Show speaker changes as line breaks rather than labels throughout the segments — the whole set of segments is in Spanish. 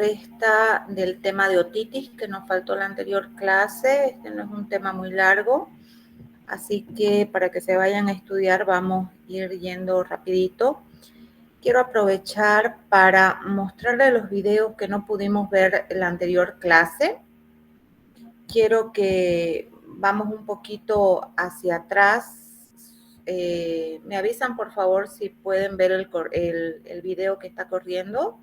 resta del tema de otitis que nos faltó la anterior clase. Este no es un tema muy largo, así que para que se vayan a estudiar vamos a ir yendo rapidito. Quiero aprovechar para mostrarles los videos que no pudimos ver en la anterior clase. Quiero que vamos un poquito hacia atrás. Me avisan, por favor, si pueden ver el video que está corriendo.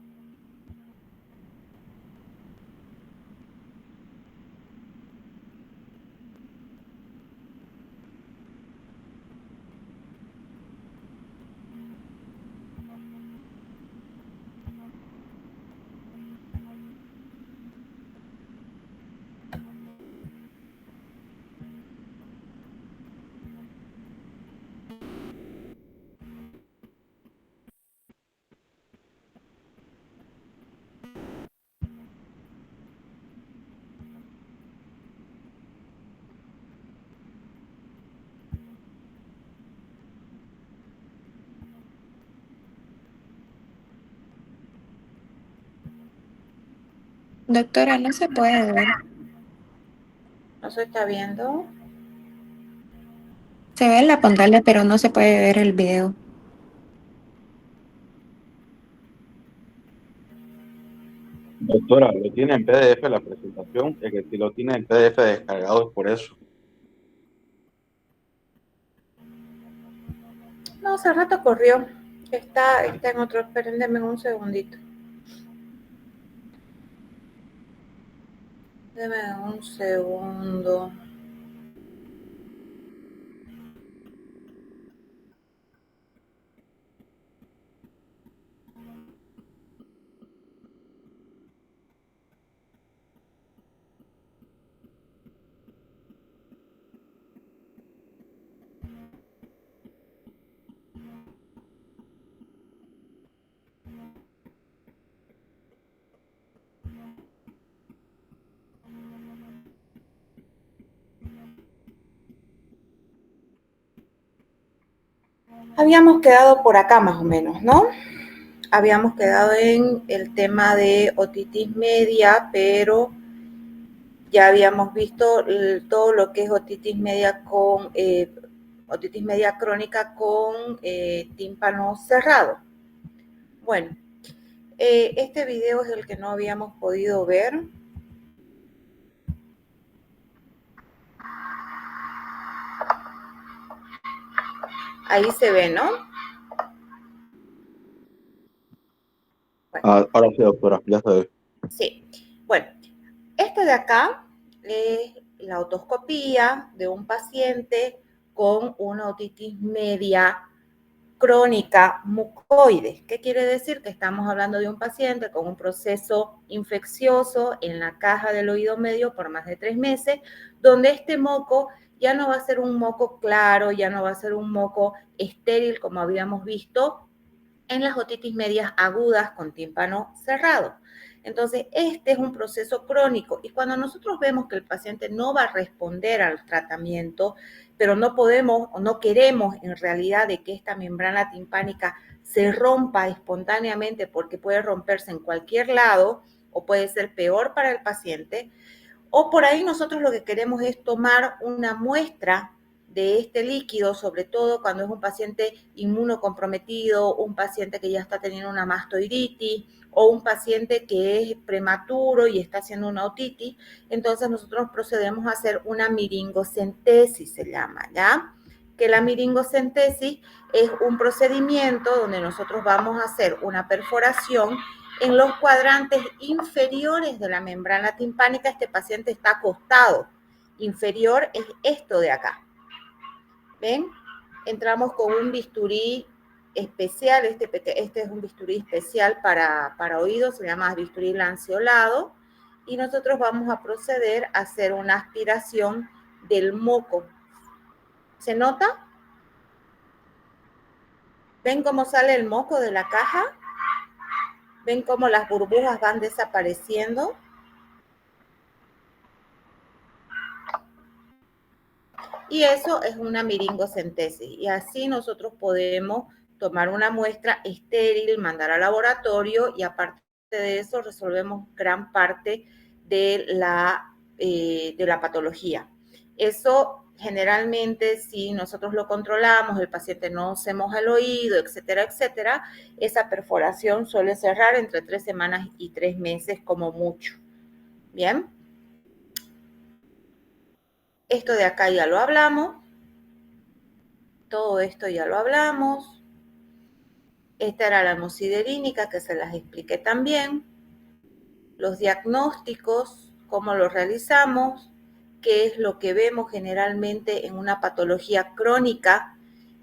Doctora, no se puede ver.
¿No se está viendo?
Se ve en la pantalla, pero no se puede ver el video.
Doctora, lo tiene en PDF la presentación, es que si lo tiene en PDF descargado es por eso.
No, hace rato corrió. Está en otro. Espérenme un segundito. Deme un segundo. Habíamos quedado por acá más o menos, ¿no? Habíamos quedado en el tema de otitis media, pero ya habíamos visto todo lo que es otitis media crónica con tímpano cerrado. Bueno, este video es el que no habíamos podido ver. Ahí se ve, ¿no?
Bueno. Ahora sí, doctora, ya se ve.
Sí. Bueno, este de acá es la otoscopía de un paciente con una otitis media crónica mucoide. ¿Qué quiere decir? Que estamos hablando de un paciente con un proceso infeccioso en la caja del oído medio por más de 3 meses, donde este moco ya no va a ser un moco claro, ya no va a ser un moco estéril como habíamos visto en las otitis medias agudas con tímpano cerrado. Entonces, este es un proceso crónico y cuando nosotros vemos que el paciente no va a responder al tratamiento, pero no podemos o no queremos en realidad de que esta membrana timpánica se rompa espontáneamente porque puede romperse en cualquier lado o puede ser peor para el paciente, o por ahí nosotros lo que queremos es tomar una muestra de este líquido, sobre todo cuando es un paciente inmunocomprometido, un paciente que ya está teniendo una mastoiditis o un paciente que es prematuro y está haciendo una otitis. Entonces nosotros procedemos a hacer una miringocentesis, se llama, ¿ya? Que la miringocentesis es un procedimiento donde nosotros vamos a hacer una perforación en los cuadrantes inferiores de la membrana timpánica. Este paciente está acostado. Inferior es esto de acá. ¿Ven? Entramos con un bisturí especial. Este es un bisturí especial para oídos. Se llama bisturí lanceolado. Y nosotros vamos a proceder a hacer una aspiración del moco. ¿Se nota? ¿Ven cómo sale el moco de la caja? ¿Ven cómo las burbujas van desapareciendo? Y eso es una miringocentesis. Y así nosotros podemos tomar una muestra estéril, mandar al laboratorio y a partir de eso resolvemos gran parte de la patología. Eso generalmente, si nosotros lo controlamos, el paciente no se moja el oído, etcétera, etcétera, esa perforación suele cerrar entre 3 semanas y 3 meses como mucho. Bien. Esto de acá ya lo hablamos. Todo esto ya lo hablamos. Esta era la muciderínica que se las expliqué también. Los diagnósticos, cómo los realizamos, qué es lo que vemos generalmente en una patología crónica.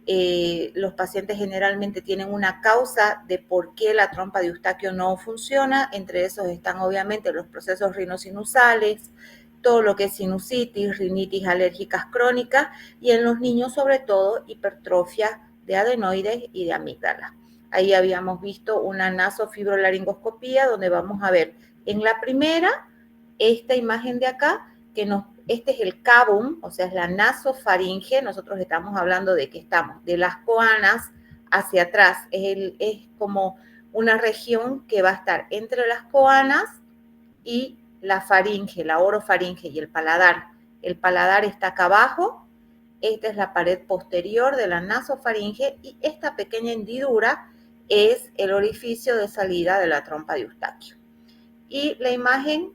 Los pacientes generalmente tienen una causa de por qué la trompa de Eustaquio no funciona. Entre esos están obviamente los procesos rinosinusales, todo lo que es sinusitis, rinitis alérgicas crónicas y en los niños sobre todo hipertrofia de adenoides y de amígdala. Ahí habíamos visto una nasofibrolaringoscopía donde vamos a ver en la primera esta imagen de acá que este es el cavum, o sea, es la nasofaringe. Nosotros estamos hablando de que estamos de las coanas hacia atrás. Es como una región que va a estar entre las coanas y la faringe, la orofaringe y el paladar. El paladar está acá abajo. Esta es la pared posterior de la nasofaringe y esta pequeña hendidura es el orificio de salida de la trompa de Eustaquio. Y la imagen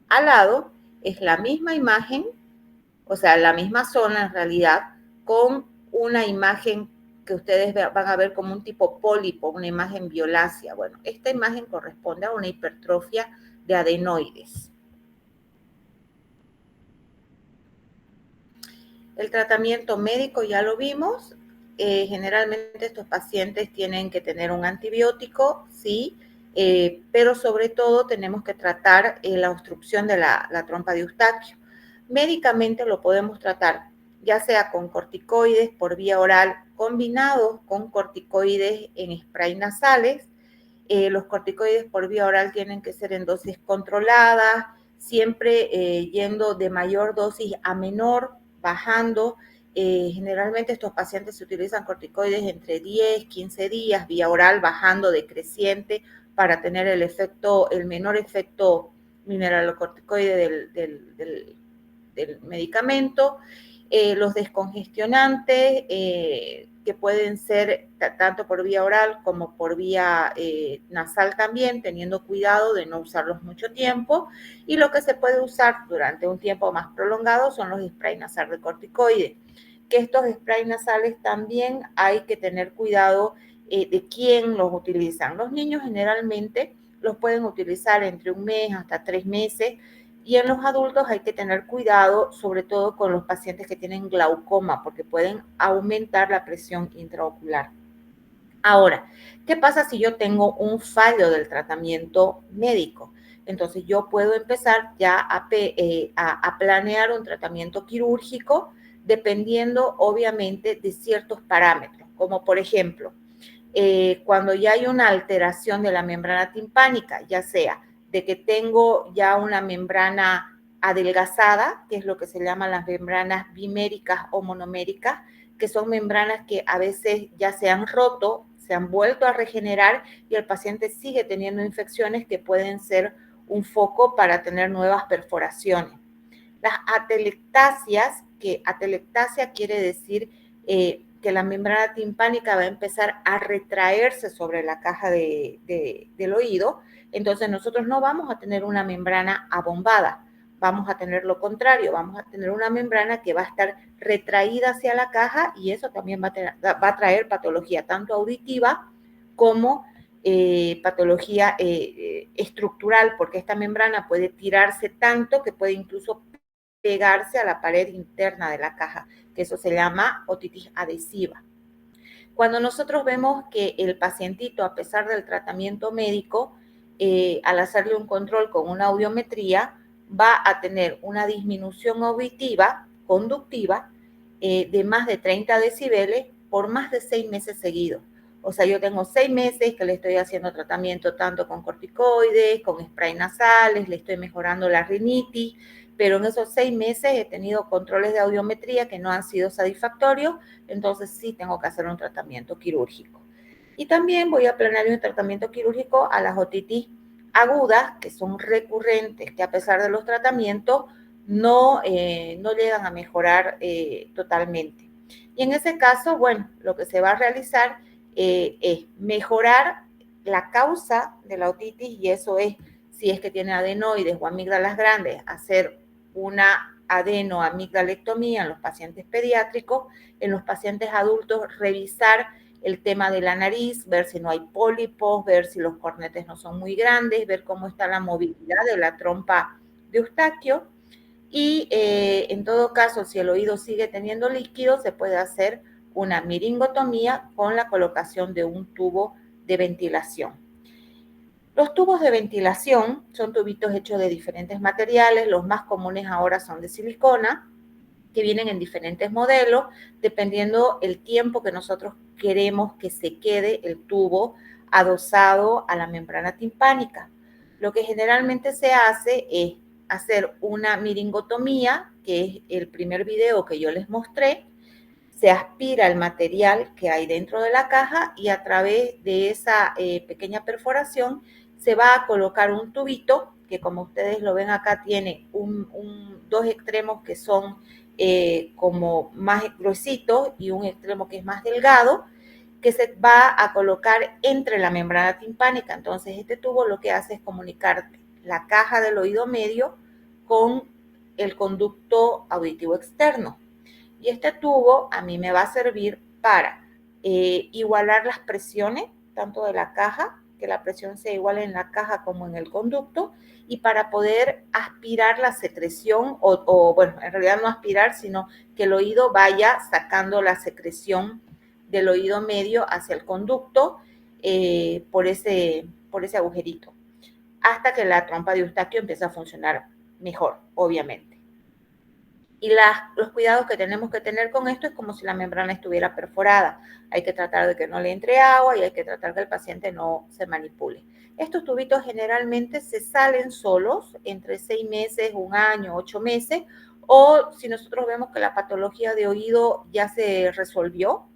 al lado es la misma imagen, o sea, la misma zona en realidad, con una imagen que ustedes van a ver como un tipo pólipo, una imagen violácea. Bueno, esta imagen corresponde a una hipertrofia de adenoides. El tratamiento médico ya lo vimos. Generalmente estos pacientes tienen que tener un antibiótico, sí, pero sobre todo tenemos que tratar la obstrucción de la trompa de Eustaquio. Médicamente lo podemos tratar ya sea con corticoides por vía oral combinados con corticoides en spray nasales. Los corticoides por vía oral tienen que ser en dosis controladas, siempre yendo de mayor dosis a menor, bajando. Generalmente estos pacientes se utilizan corticoides entre 10, 15 días, vía oral, bajando decreciente para tener el menor efecto mineralocorticoide del medicamento. Los descongestionantes, que pueden ser tanto por vía oral como por vía nasal también, teniendo cuidado de no usarlos mucho tiempo. Y lo que se puede usar durante un tiempo más prolongado son los spray nasal de corticoides. Que estos spray nasales también hay que tener cuidado de quién los utilizan. Los niños generalmente los pueden utilizar entre 1 mes hasta 3 meses. Y en los adultos hay que tener cuidado, sobre todo con los pacientes que tienen glaucoma, porque pueden aumentar la presión intraocular. Ahora, ¿qué pasa si yo tengo un fallo del tratamiento médico? Entonces yo puedo empezar ya a planear un tratamiento quirúrgico dependiendo obviamente de ciertos parámetros, como por ejemplo, cuando ya hay una alteración de la membrana timpánica, ya sea de que tengo ya una membrana adelgazada, que es lo que se llaman las membranas biméricas o monoméricas, que son membranas que a veces ya se han roto, se han vuelto a regenerar y el paciente sigue teniendo infecciones que pueden ser un foco para tener nuevas perforaciones. Las atelectasias, que atelectasia quiere decir que la membrana timpánica va a empezar a retraerse sobre la caja del oído, entonces nosotros no vamos a tener una membrana abombada, vamos a tener lo contrario, vamos a tener una membrana que va a estar retraída hacia la caja y eso también va a traer patología tanto auditiva como patología estructural, porque esta membrana puede tirarse tanto que puede incluso pegarse a la pared interna de la caja, que eso se llama otitis adhesiva. Cuando nosotros vemos que el pacientito, a pesar del tratamiento médico, al hacerle un control con una audiometría, va a tener una disminución auditiva conductiva de más de 30 decibeles por más de 6 meses seguidos. O sea, yo tengo 6 meses que le estoy haciendo tratamiento tanto con corticoides, con spray nasales, le estoy mejorando la rinitis, pero en esos 6 meses he tenido controles de audiometría que no han sido satisfactorios, entonces sí tengo que hacer un tratamiento quirúrgico. Y también voy a planear un tratamiento quirúrgico a las otitis agudas, que son recurrentes, que a pesar de los tratamientos no llegan a mejorar totalmente. Y en ese caso, bueno, lo que se va a realizar es mejorar la causa de la otitis, y eso es, si es que tiene adenoides o amígdalas grandes, hacer una adenoamigdalectomía en los pacientes pediátricos. En los pacientes adultos, revisar el tema de la nariz, ver si no hay pólipos, ver si los cornetes no son muy grandes, ver cómo está la movilidad de la trompa de Eustaquio. Y en todo caso, si el oído sigue teniendo líquido, se puede hacer una miringotomía con la colocación de un tubo de ventilación. Los tubos de ventilación son tubitos hechos de diferentes materiales. Los más comunes ahora son de silicona, que vienen en diferentes modelos, dependiendo el tiempo que nosotros queremos que se quede el tubo adosado a la membrana timpánica. Lo que generalmente se hace es hacer una miringotomía, que es el primer video que yo les mostré. Se aspira el material que hay dentro de la caja y a través de esa pequeña perforación se va a colocar un tubito que, como ustedes lo ven acá, tiene dos extremos que son como más gruesitos y un extremo que es más delgado, que se va a colocar entre la membrana timpánica. Entonces, este tubo lo que hace es comunicar la caja del oído medio con el conducto auditivo externo. Y este tubo a mí me va a servir para igualar las presiones, tanto de la caja, que la presión sea igual en la caja como en el conducto, y para poder aspirar la secreción, bueno, en realidad no aspirar, sino que el oído vaya sacando la secreción del oído medio hacia el conducto por ese agujerito, hasta que la trompa de Eustaquio empiece a funcionar mejor, obviamente. Y los cuidados que tenemos que tener con esto es como si la membrana estuviera perforada. Hay que tratar de que no le entre agua y hay que tratar que el paciente no se manipule. Estos tubitos generalmente se salen solos entre 6 meses, 1 año, 8 meses, o si nosotros vemos que la patología de oído ya se resolvió,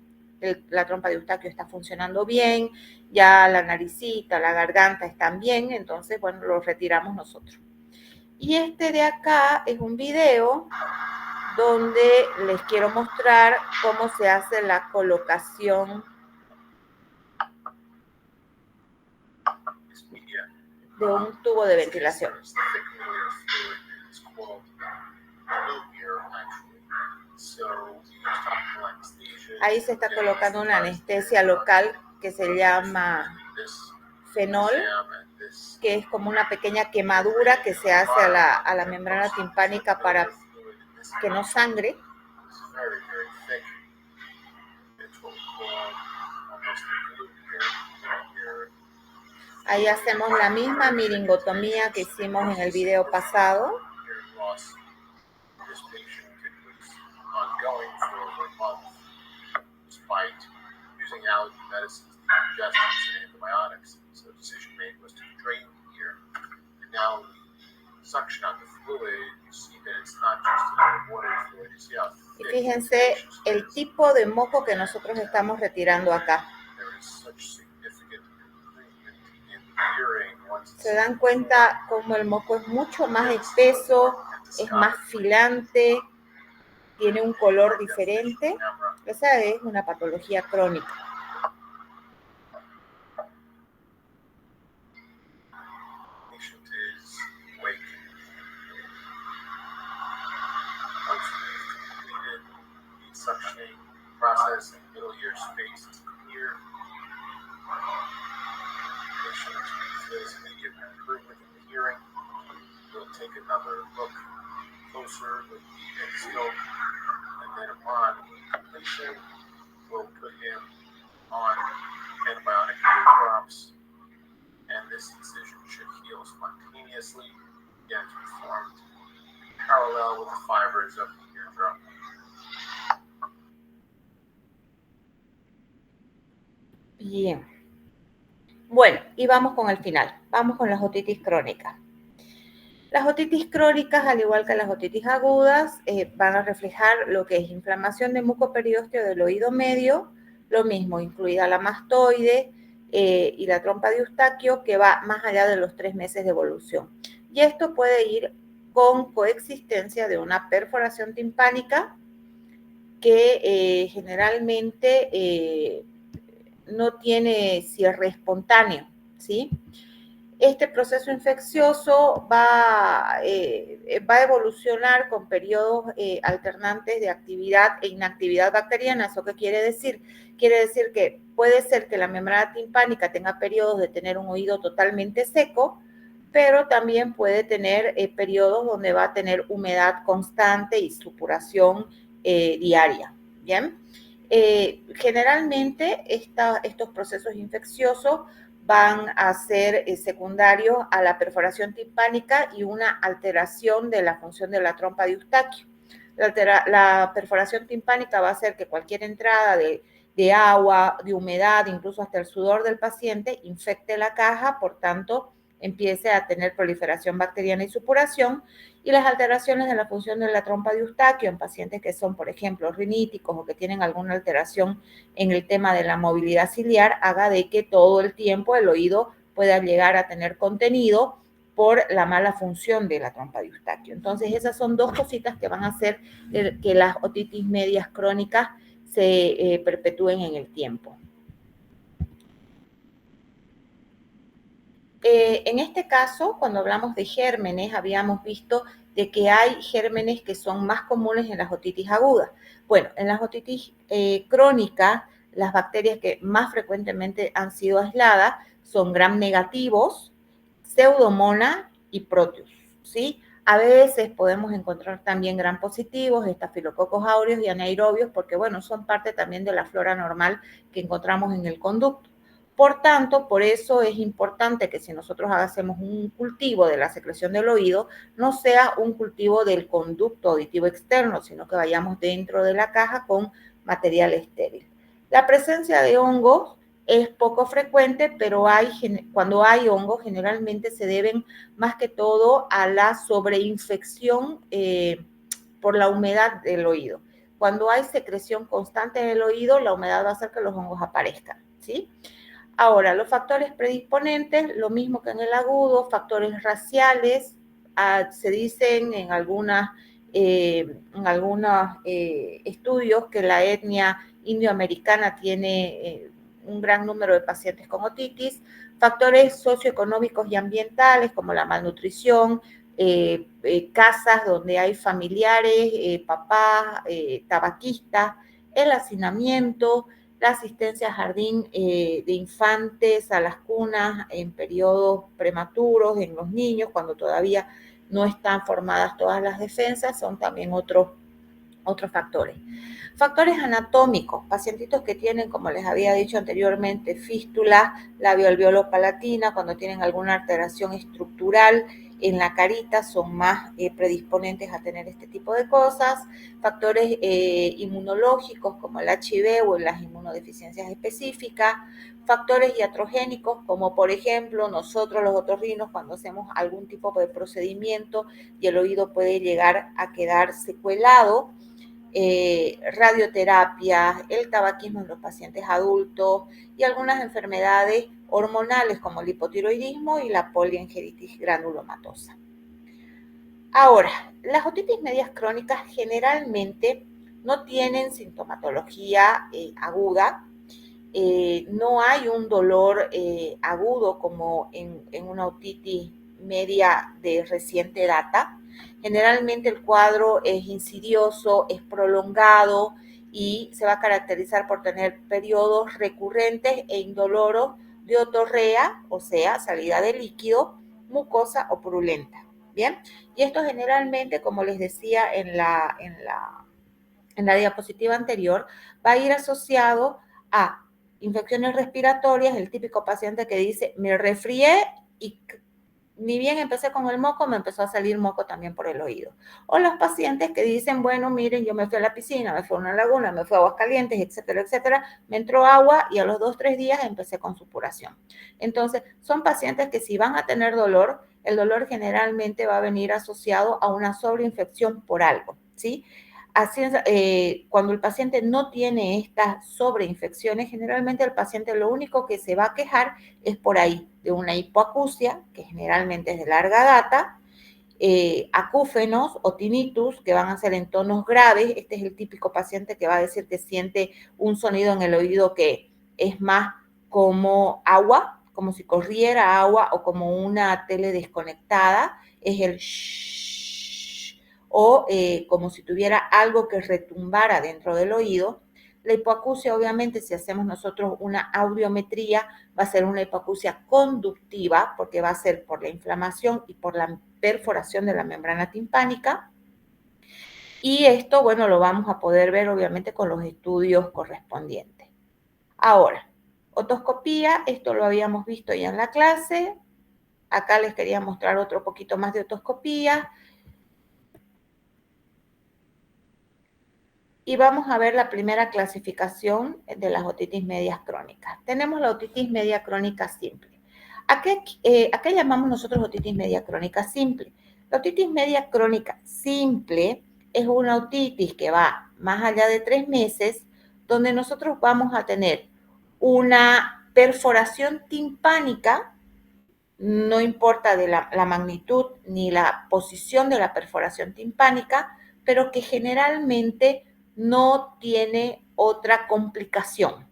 la trompa de Eustaquio está funcionando bien, ya la naricita, la garganta están bien, entonces, bueno, lo retiramos nosotros. Y este de acá es un video donde les quiero mostrar cómo se hace la colocación de un tubo de ventilación. Ahí se está colocando una anestesia local que se llama fenol, que es como una pequeña quemadura que se hace a la membrana timpánica para que no sangre. Ahí hacemos la misma miringotomía que hicimos en el video pasado. Y fíjense el tipo de moco que nosotros estamos retirando acá. Se dan cuenta cómo el moco es mucho más espeso, es más filante, tiene un color diferente. Esa es una patología crónica. Bien. Bueno, y vamos con el final. Vamos con las otitis crónicas. Las otitis crónicas, al igual que las otitis agudas, van a reflejar lo que es inflamación de mucoperiósteo del oído medio, lo mismo, incluida la mastoide y la trompa de Eustaquio, que va más allá de los 3 meses de evolución. Y esto puede ir con coexistencia de una perforación timpánica que generalmente no tiene cierre espontáneo, ¿sí? Este proceso infeccioso va a evolucionar con periodos alternantes de actividad e inactividad bacteriana. ¿Eso qué quiere decir? Quiere decir que puede ser que la membrana timpánica tenga periodos de tener un oído totalmente seco, pero también puede tener periodos donde va a tener humedad constante y supuración diaria. ¿Bien? Generalmente estos procesos infecciosos van a ser secundarios a la perforación timpánica y una alteración de la función de la trompa de Eustaquio. La perforación timpánica va a hacer que cualquier entrada de agua, de humedad, incluso hasta el sudor del paciente, infecte la caja, por tanto, empiece a tener proliferación bacteriana y supuración, y las alteraciones de la función de la trompa de Eustaquio en pacientes que son, por ejemplo, riníticos o que tienen alguna alteración en el tema de la movilidad ciliar, haga de que todo el tiempo el oído pueda llegar a tener contenido por la mala función de la trompa de Eustaquio. Entonces, esas son dos cositas que van a hacer que las otitis medias crónicas se perpetúen en el tiempo. En este caso, cuando hablamos de gérmenes, habíamos visto de que hay gérmenes que son más comunes en las otitis agudas. Bueno, en las otitis crónicas, las bacterias que más frecuentemente han sido aisladas son gram negativos, pseudomonas y proteus, ¿sí? A veces podemos encontrar también gram positivos, estafilococos aureus y anaerobios, porque, bueno, son parte también de la flora normal que encontramos en el conducto. Por tanto, por eso es importante que si nosotros hacemos un cultivo de la secreción del oído, no sea un cultivo del conducto auditivo externo, sino que vayamos dentro de la caja con material estéril. La presencia de hongos es poco frecuente, pero cuando hay hongos generalmente se deben más que todo a la sobreinfección por la humedad del oído. Cuando hay secreción constante en el oído, la humedad va a hacer que los hongos aparezcan, ¿sí? Ahora, los factores predisponentes, lo mismo que en el agudo, factores raciales, se dicen en algunos estudios que la etnia indioamericana tiene un gran número de pacientes con otitis, factores socioeconómicos y ambientales como la malnutrición, casas donde hay familiares, papás, tabaquistas, el hacinamiento, la asistencia a jardín de infantes, a las cunas en periodos prematuros, en los niños, cuando todavía no están formadas todas las defensas, son también otros factores. Factores anatómicos, pacientitos que tienen, como les había dicho anteriormente, fístula labioalveolo-palatina, cuando tienen alguna alteración estructural en la carita, son más predisponentes a tener este tipo de cosas. Factores inmunológicos como el HIV o las inmunodeficiencias específicas. Factores iatrogénicos como, por ejemplo, nosotros los otorrinos cuando hacemos algún tipo de procedimiento y el oído puede llegar a quedar secuelado. Radioterapia, el tabaquismo en los pacientes adultos y algunas enfermedades hormonales como el hipotiroidismo y la poliangiitis granulomatosa. Ahora, las otitis medias crónicas generalmente no tienen sintomatología aguda, no hay un dolor agudo como en una otitis media de reciente data. Generalmente el cuadro es insidioso, es prolongado y se va a caracterizar por tener periodos recurrentes e indoloros de otorrea, o sea, salida de líquido, mucosa o purulenta. ¿Bien? Y esto generalmente, como les decía en la diapositiva anterior, va a ir asociado a infecciones respiratorias, el típico paciente que dice, me resfrié y ni bien empecé con el moco, me empezó a salir moco también por el oído. O los pacientes que dicen, bueno, miren, yo me fui a la piscina, me fui a una laguna, me fui a Aguascalientes, etcétera, etcétera, me entró agua y a los 2-3 días empecé con supuración. Entonces, son pacientes que si van a tener dolor, el dolor generalmente va a venir asociado a una sobreinfección por algo, ¿sí? cuando el paciente no tiene estas sobreinfecciones, generalmente el paciente lo único que se va a quejar es por ahí de una hipoacusia, que generalmente es de larga data, acúfenos o tinnitus, que van a ser en tonos graves. Este es el típico paciente que va a decir que siente un sonido en el oído que es más como agua, como si corriera agua o como una tele desconectada, es el shhh, o como si tuviera algo que retumbara dentro del oído. La hipoacusia, obviamente, si hacemos nosotros una audiometría, va a ser una hipoacusia conductiva, porque va a ser por la inflamación y por la perforación de la membrana timpánica. Y esto, bueno, lo vamos a poder ver, obviamente, con los estudios correspondientes. Ahora, otoscopía, esto lo habíamos visto ya en la clase. Acá les quería mostrar otro poquito más de otoscopía. Y vamos a ver la primera clasificación de las otitis medias crónicas. Tenemos la otitis media crónica simple. ¿A qué llamamos nosotros otitis media crónica simple? La otitis media crónica simple es una otitis que va más allá de 3 meses, donde nosotros vamos a tener una perforación timpánica, no importa de la magnitud ni la posición de la perforación timpánica, pero que generalmente no tiene otra complicación,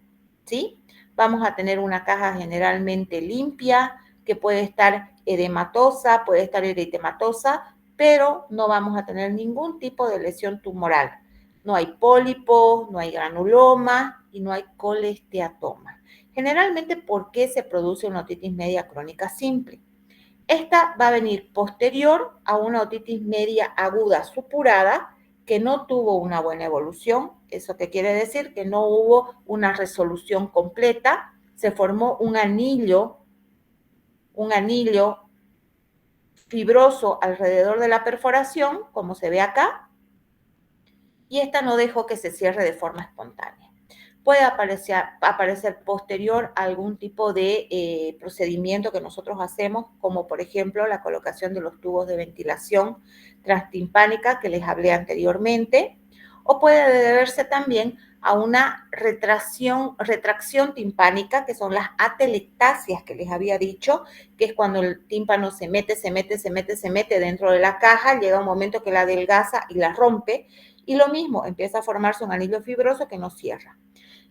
¿sí? Vamos a tener una caja generalmente limpia, que puede estar edematosa, puede estar eritematosa, pero no vamos a tener ningún tipo de lesión tumoral. No hay pólipos, no hay granuloma y no hay colesteatoma. Generalmente, ¿por qué se produce una otitis media crónica simple? Esta va a venir posterior a una otitis media aguda supurada que no tuvo una buena evolución. ¿Eso qué quiere decir? Que no hubo una resolución completa, se formó un anillo fibroso alrededor de la perforación, como se ve acá, y esta no dejó que se cierre de forma espontánea. Puede aparecer posterior a algún tipo de procedimiento que nosotros hacemos, como por ejemplo la colocación de los tubos de ventilación transtimpánica que les hablé anteriormente, o puede deberse también a una retracción timpánica, que son las atelectasias que les había dicho, que es cuando el tímpano se mete dentro de la caja, llega un momento que la adelgaza y la rompe, y lo mismo, empieza a formarse un anillo fibroso que no cierra.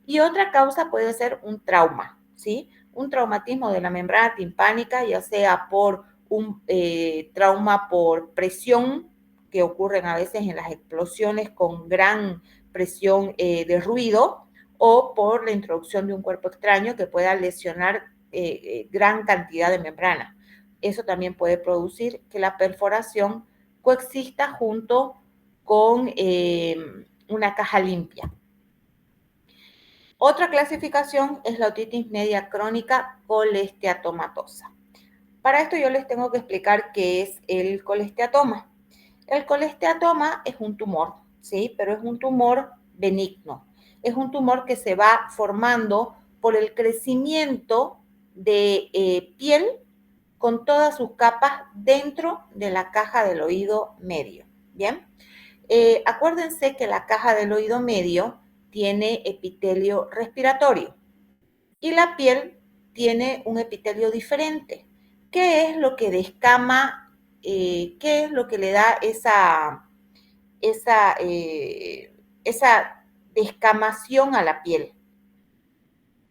Y otra causa puede ser un trauma, ¿sí? Un traumatismo de la membrana timpánica, ya sea por un trauma por presión, que ocurren a veces en las explosiones con gran presión de ruido, o por la introducción de un cuerpo extraño que pueda lesionar gran cantidad de membrana. Eso también puede producir que la perforación coexista junto con una caja limpia. Otra clasificación es la otitis media crónica colesteatomatosa. Para esto yo les tengo que explicar qué es el colesteatoma. El colesteatoma es un tumor, ¿sí? Pero es un tumor benigno. Es un tumor que se va formando por el crecimiento de piel con todas sus capas dentro de la caja del oído medio, ¿bien? Acuérdense que la caja del oído medio tiene epitelio respiratorio y la piel tiene un epitelio diferente. ¿Qué es lo que descama? ¿Qué es lo que le da esa descamación a la piel?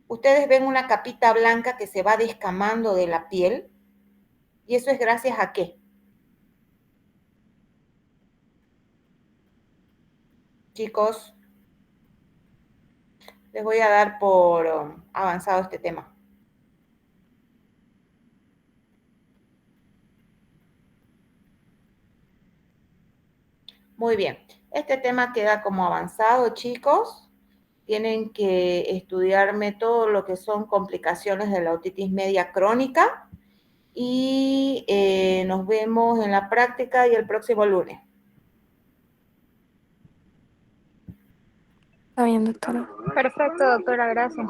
Ustedes ven una capita blanca que se va descamando de la piel, y eso es gracias a ¿qué? Chicos, les voy a dar por avanzado este tema. Muy bien, este tema queda como avanzado, chicos. Tienen que estudiarme todo lo que son complicaciones de la otitis media crónica y nos vemos en la práctica y el próximo lunes.
Está bien, doctora.
Perfecto, doctora, gracias.